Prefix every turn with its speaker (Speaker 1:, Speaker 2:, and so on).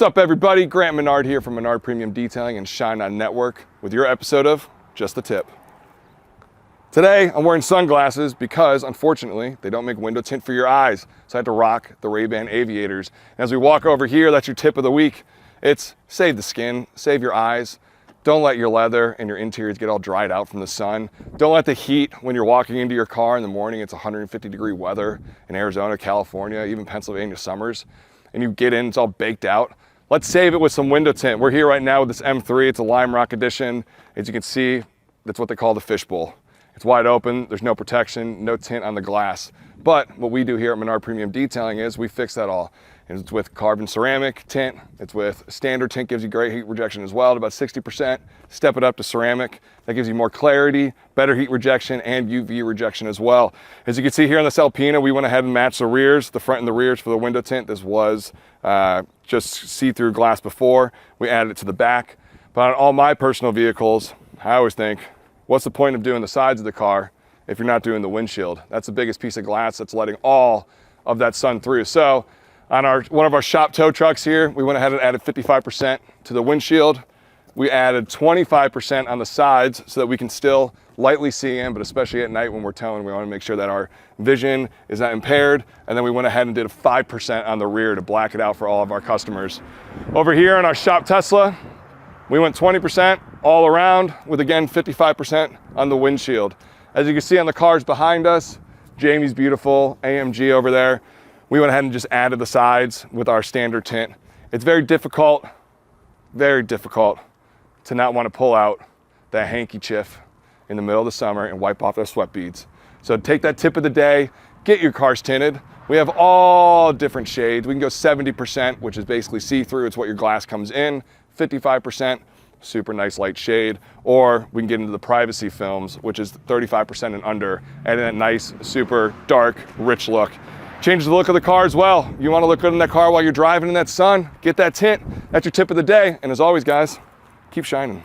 Speaker 1: What's up, everybody? Grant Menard here from Menard Premium Detailing and Shine On Network with your episode of Just the Tip. Today, I'm wearing sunglasses because, unfortunately, they don't make window tint for your eyes, so I had to rock the Ray-Ban Aviators. And as we walk over here, that's your tip of the week. It's save the skin, save your eyes. Don't let your leather and your interiors get all dried out from the sun. Don't let the heat, when you're walking into your car in the morning, it's 150-degree weather in Arizona, California, even Pennsylvania summers, and you get in, it's all baked out. Let's save it with some window tint. We're here right now with this M3. It's a Lime Rock edition. As you can see, that's what they call the fishbowl. It's wide open, there's no protection, no tint on the glass. But what we do here at Menard Premium Detailing is we fix that all. And it's with carbon ceramic tint, it's with standard tint, gives you great heat rejection as well, at about 60%. Step it up to ceramic, that gives you more clarity, better heat rejection, and UV rejection as well. As you can see here on this Alpina, we went ahead and matched the rears, the front and the rears for the window tint. This was just see-through glass before. We added it to the back. But on all my personal vehicles, I always think, what's the point of doing the sides of the car if you're not doing the windshield? That's the biggest piece of glass that's letting all of that sun through. So on one of our shop tow trucks here, we went ahead and added 55% to the windshield. We added 25% on the sides so that we can still lightly see in, but especially at night when we're towing, we want to make sure that our vision is not impaired. And then we went ahead and did a 5% on the rear to black it out for all of our customers. Over here on our shop Tesla, we went 20% all around with, again, 55% on the windshield. As you can see on the cars behind us, Jamie's beautiful AMG over there. We went ahead and just added the sides with our standard tint. It's very difficult to not want to pull out that hanky chiff in the middle of the summer and wipe off those sweat beads. So take that tip of the day, get your cars tinted. We have all different shades. We can go 70%, which is basically see-through. It's what your glass comes in. 55%, super nice light shade. Or we can get into the privacy films, which is 35% and under, adding that nice, super dark, rich look. Changes the look of the car as well. You want to look good in that car while you're driving in that sun, get that tint. That's your tip of the day. And as always, guys, keep shining.